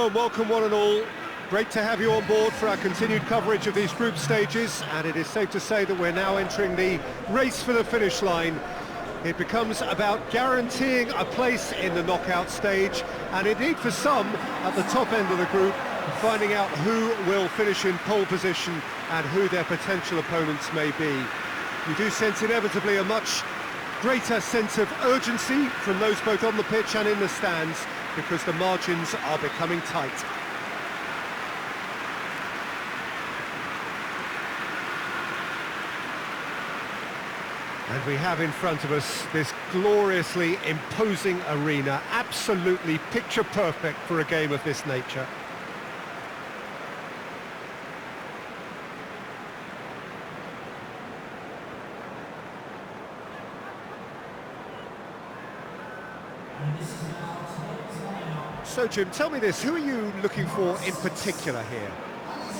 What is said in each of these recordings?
and welcome one and all. Great to have you on board for our continued coverage of these group stages, and it is safe to say that we're now entering the race for the finish line. It becomes about guaranteeing a place in the knockout stage, and indeed for some at the top end of the group, finding out who will finish in pole position and who their potential opponents may be. You do sense inevitably a much greater sense of urgency from those both on the pitch and in the stands, because the margins are becoming tight. And we have in front of us this gloriously imposing arena, absolutely picture perfect for a game of this nature. So Jim, tell me this, who are you looking for in particular here?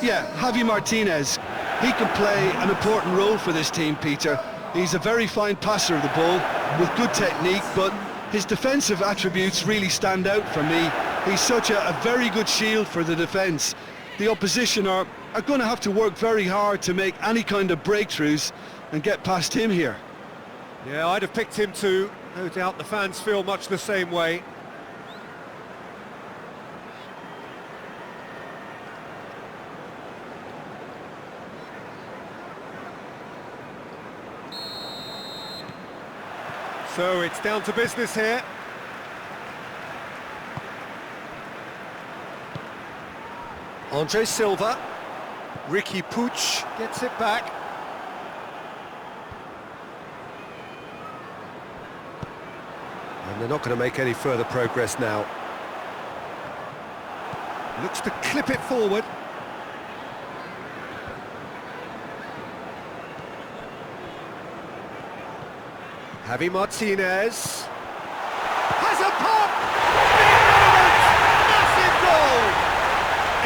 Yeah, Javi Martinez. He can play an important role for this team, Peter. He's a very fine passer of the ball with good technique, but his defensive attributes really stand out for me. He's such a very good shield for the defence. The opposition are going to have to work very hard to make any kind of breakthroughs and get past him here. Yeah, I'd have picked him too. No doubt the fans feel much the same way. So it's down to business here. Andre Silva, Ricky Puig gets it back. And they're not going to make any further progress now. Looks to clip it forward. Javi Martinez has a pop! Massive goal!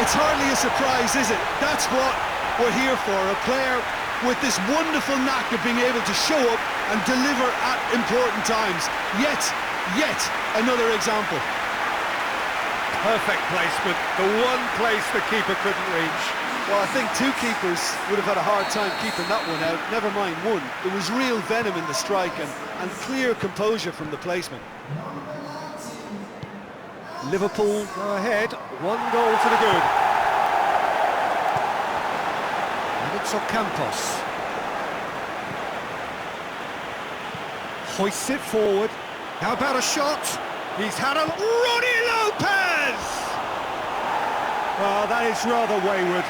It's hardly a surprise, is it? That's what we're here for, a player with this wonderful knack of being able to show up and deliver at important times. Yet another example. Perfect placement, the one place the keeper couldn't reach. Well, I think two keepers would have had a hard time keeping that one out, never mind one. There was real venom in the strike and clear composure from the placement. Liverpool go ahead, 1 goal to the good. And it's Ocampos. Hoists it forward. How about a shot? He's had a... Ronnie Lopez! Well, that is rather wayward.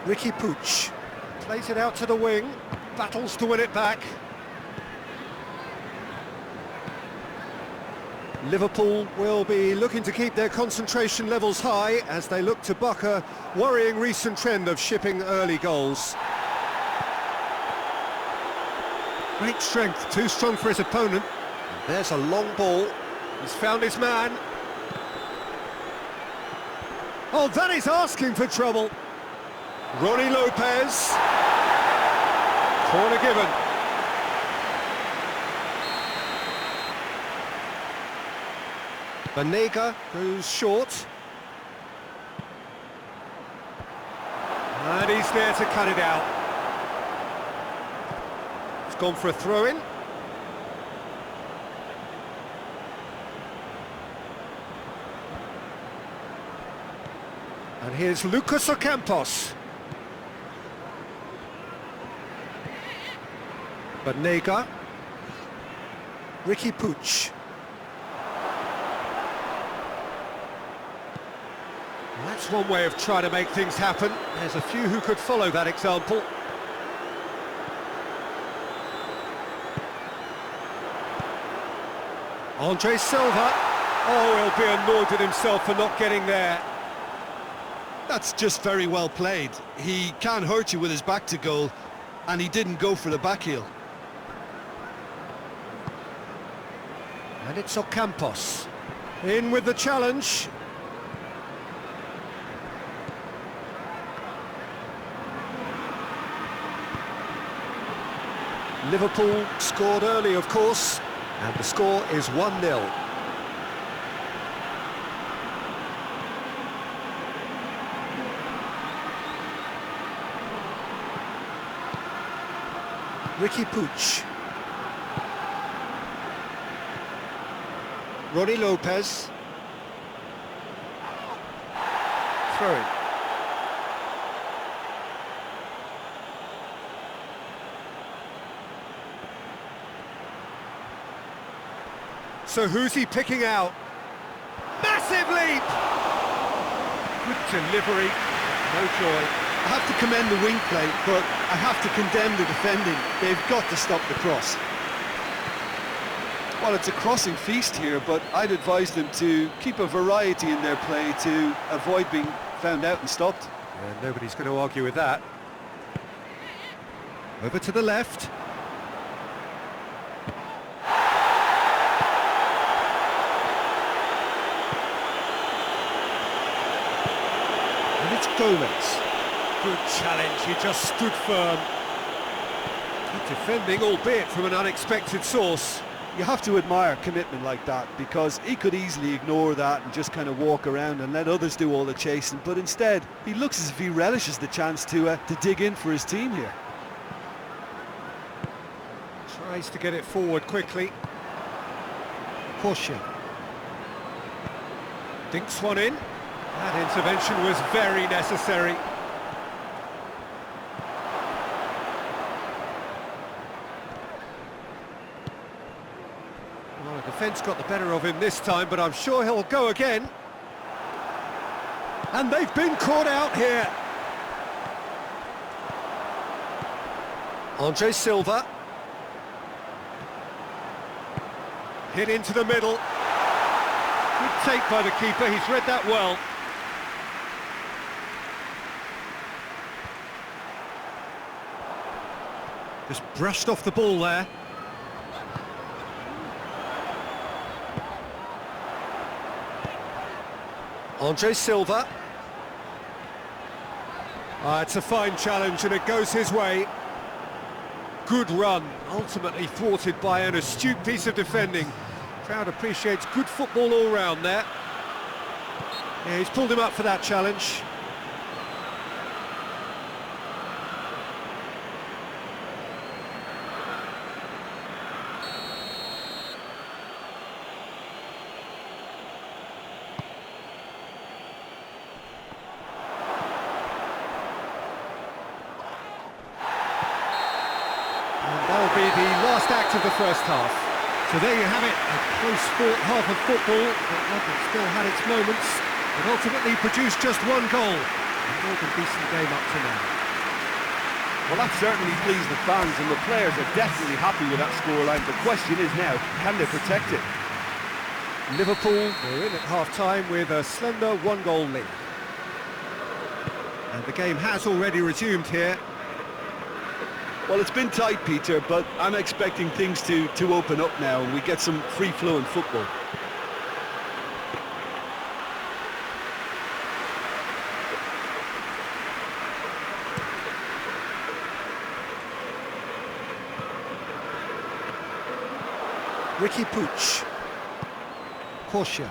Ricky Puig plays it out to the wing, battles to win it back. Liverpool will be looking to keep their concentration levels high as they look to buck a worrying recent trend of shipping early goals. Great strength, too strong for his opponent. And there's a long ball. He's found his man. Oh, that is asking for trouble. Ronnie Lopez. Corner given. Banega goes short. And he's there to cut it out. He's gone for a throw-in. And here's Lucas Ocampos. Banega, Ricky Puig. Well, that's one way of trying to make things happen. There's a few who could follow that example. Andre Silva. Oh, he'll be annoyed at himself for not getting there. That's just very well played. He can hurt you with his back to goal, and he didn't go for the back heel. And it's Ocampos. In with the challenge. Liverpool scored early, of course, and the score is 1-0. Ricky Puig. Ronnie Lopez. Throw in. So who's he picking out? Massive leap! Good delivery, no joy. I have to commend the wing play, but I have to condemn the defending. They've got to stop the cross. Well, it's a crossing feast here, but I'd advise them to keep a variety in their play to avoid being found out and stopped. Yeah, nobody's going to argue with that. Over to the left. And it's Gomez. Good challenge, he just stood firm. Good defending, albeit from an unexpected source. You have to admire commitment like that, because he could easily ignore that and just kind of walk around and let others do all the chasing, but instead he looks as if he relishes the chance to dig in for his team here. Tries to get it forward quickly. Korsha. Dinks one in. That intervention was very necessary. Well, the defence got the better of him this time, but I'm sure he'll go again. And they've been caught out here. Andre Silva. Hit into the middle. Good take by the keeper, he's read that well. Just brushed off the ball there. Andre Silva. It's a fine challenge and it goes his way. Good run, ultimately thwarted by an astute piece of defending. Crowd appreciates good football all round there. Yeah, he's pulled him up for that challenge. That'll be the last act of the first half. So there you have it, a close-fought half of football, but one that still had its moments, but ultimately produced just one goal. A more than decent game up to now. Well, that certainly pleased the fans, and the players are definitely happy with that scoreline. The question is now, can they protect it? Liverpool were in at half-time with a slender one-goal lead. And the game has already resumed here. Well, it's been tight, Peter, but I'm expecting things to open up now and we get some free-flowing football. Ricky Puig. Korsha.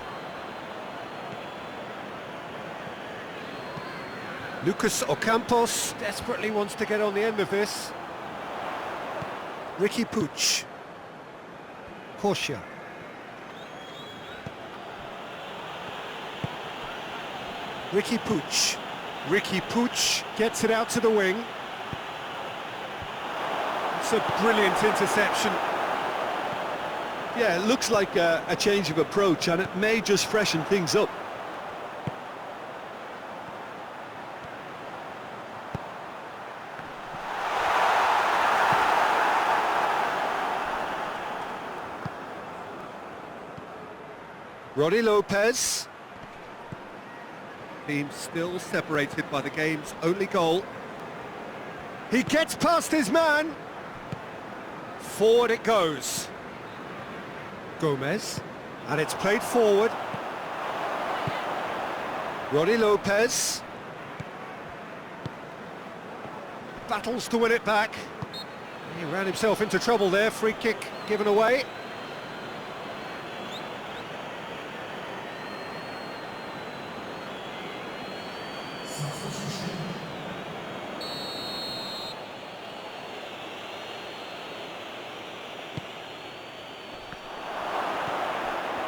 Lucas Ocampos desperately wants to get on the end of this. Ricky Puig. Korsha. Ricky Puig. Ricky Puig gets it out to the wing. It's a brilliant interception. Yeah, it looks like a change of approach, and it may just freshen things up. Ronnie Lopez. Team still separated by the game's only goal. He gets past his man. Forward it goes. Gomez, and it's played forward. Roddy Lopez. Battles to win it back. He ran himself into trouble there, free kick given away.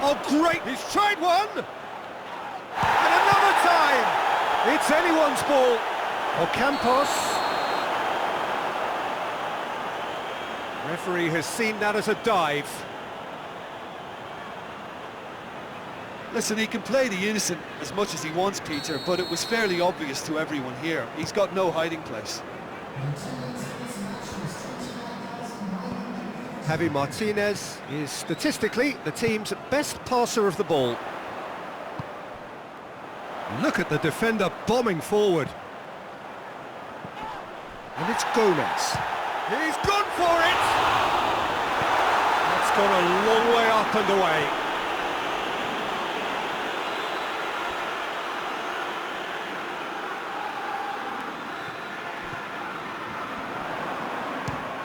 Oh, great! He's tried one! And another time! It's anyone's ball. Ocampos. Referee has seen that as a dive. Listen, he can play the innocent as much as he wants, Peter, but it was fairly obvious to everyone here. He's got no hiding place. Javi Martinez is statistically the team's best passer of the ball. Look at the defender bombing forward. And it's Gomez. He's gone for it! That's gone a long way up and away.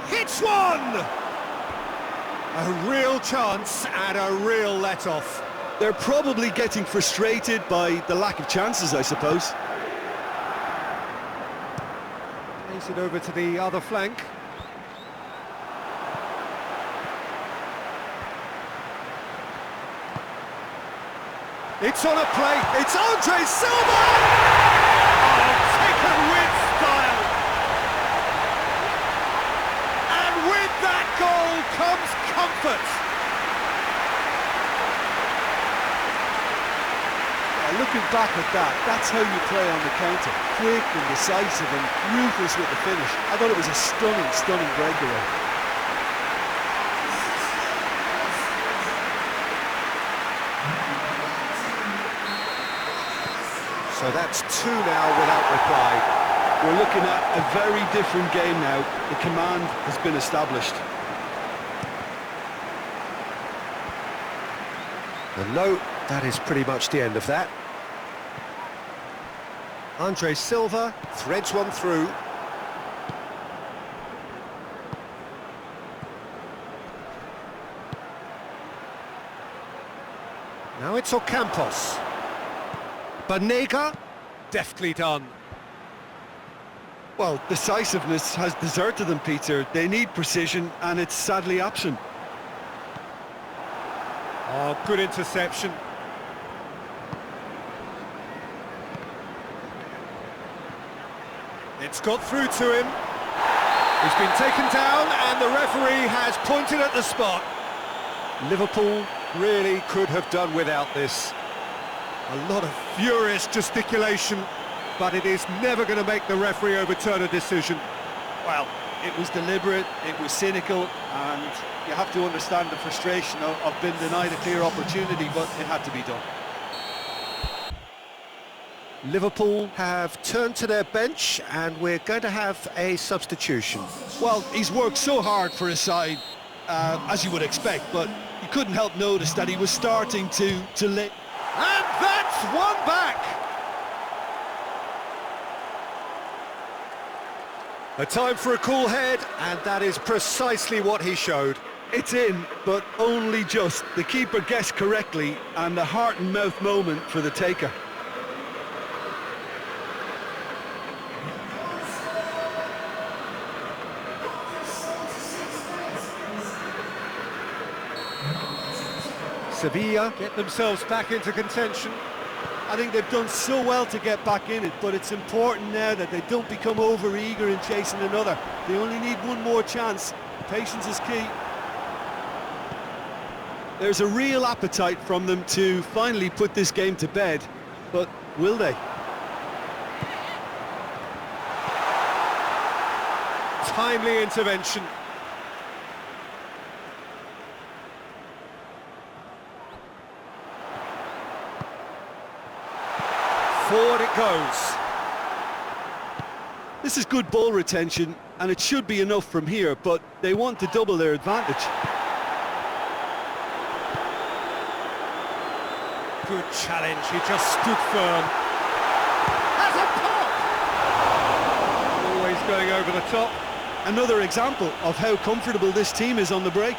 Hits one! A real chance and a real let-off. They're probably getting frustrated by the lack of chances, I suppose. Plays it over to the other flank. It's on a play, it's Andre Silva! Oh, taken with style! And with that goal comes comfort! Looking back at that, that's how you play on the counter. Quick and decisive and ruthless with the finish. I thought it was a stunning, stunning breakaway. So that's two now without reply. We're looking at a very different game now. The command has been established. And no, that is pretty much the end of that. Andre Silva threads one through. Now it's Ocampos. Banega, deftly done. Well, decisiveness has deserted them, Peter. They need precision, and it's sadly absent. Oh, good interception. It's got through to him. He's been taken down and the referee has pointed at the spot. Liverpool really could have done without this. A lot of furious gesticulation, but it is never going to make the referee overturn a decision. Well, it was deliberate, it was cynical, and you have to understand the frustration of being denied a clear opportunity, but it had to be done. Liverpool have turned to their bench and we're going to have a substitution. Well, he's worked so hard for his side, as you would expect, but you couldn't help notice that he was starting to let... And that's one back! A time for a cool head, and that is precisely what he showed. It's in, but only just. The keeper guessed correctly, and a heart and mouth moment for the taker. Sevilla get themselves back into contention. I think they've done so well to get back in it, but it's important now that they don't become over-eager in chasing another. They only need one more chance. Patience is key. There's a real appetite from them to finally put this game to bed, but will they? Timely intervention. Forward it goes. This is good ball retention, and it should be enough from here, but they want to double their advantage. Good challenge, he just stood firm. Has a pop! Always going over the top. Another example of how comfortable this team is on the break.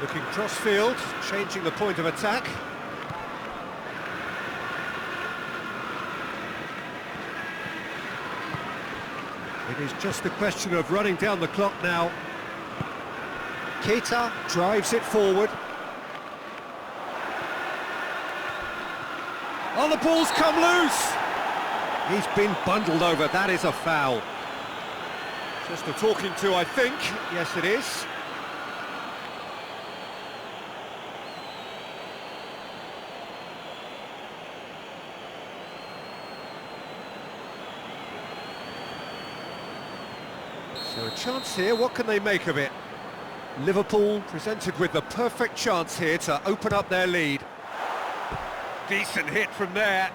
Looking cross-field, changing the point of attack. It is just a question of running down the clock now. Keita drives it forward. Oh, the ball's come loose! He's been bundled over, that is a foul. Just a talking to, I think. Yes, it is. So a chance here, what can they make of it? Liverpool presented with the perfect chance here to open up their lead. Decent hit from there.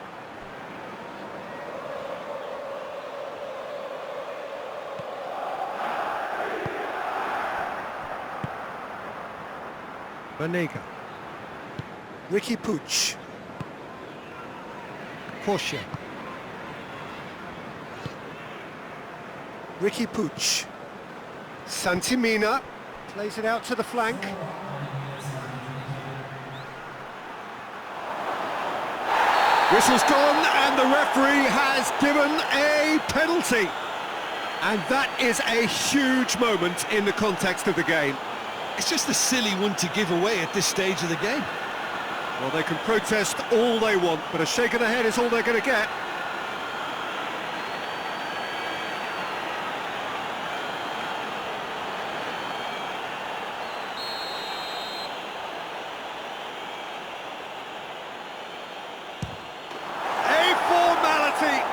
Banega. Ricky Puig. Porsche. Ricky Puig. Santimina plays it out to the flank. Whistle's gone and the referee has given a penalty. And that is a huge moment in the context of the game. It's just a silly one to give away at this stage of the game. Well, they can protest all they want, but a shake of the head is all they're going to get.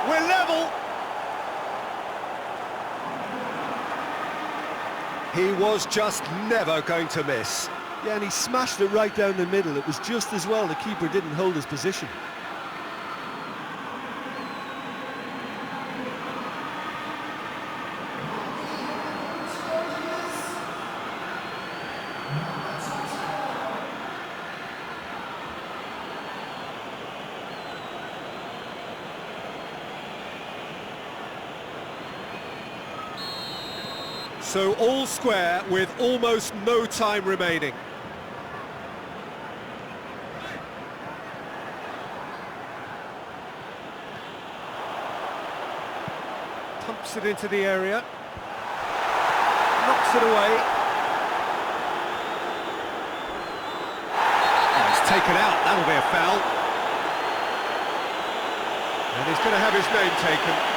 We're level. He was just never going to miss. Yeah, and he smashed it right down the middle. It was just as well the keeper didn't hold his position. So all square with almost no time remaining. Pumps it into the area. Knocks it away. Oh, it's taken out, that'll be a foul. And he's going to have his name taken.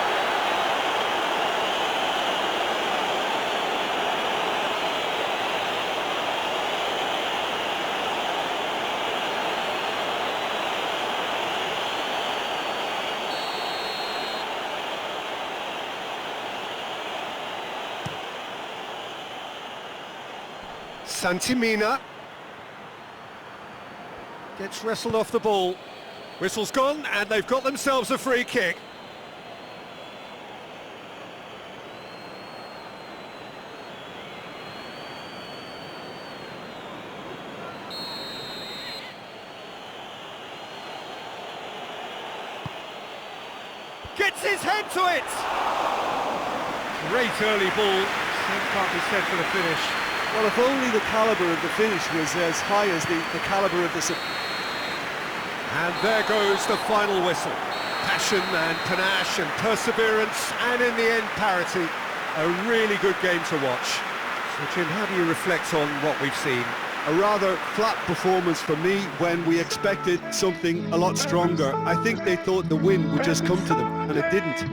Santimina gets wrestled off the ball. Whistle's gone and they've got themselves a free kick. Gets his head to it! Great early ball. Same can't be said for the finish. Well, if only the calibre of the finish was as high as the calibre of the... And there goes the final whistle. Passion and panache and perseverance, and in the end, parity. A really good game to watch. So, Jim, how do you reflect on what we've seen? A rather flat performance for me when we expected something a lot stronger. I think they thought the win would just come to them, and it didn't.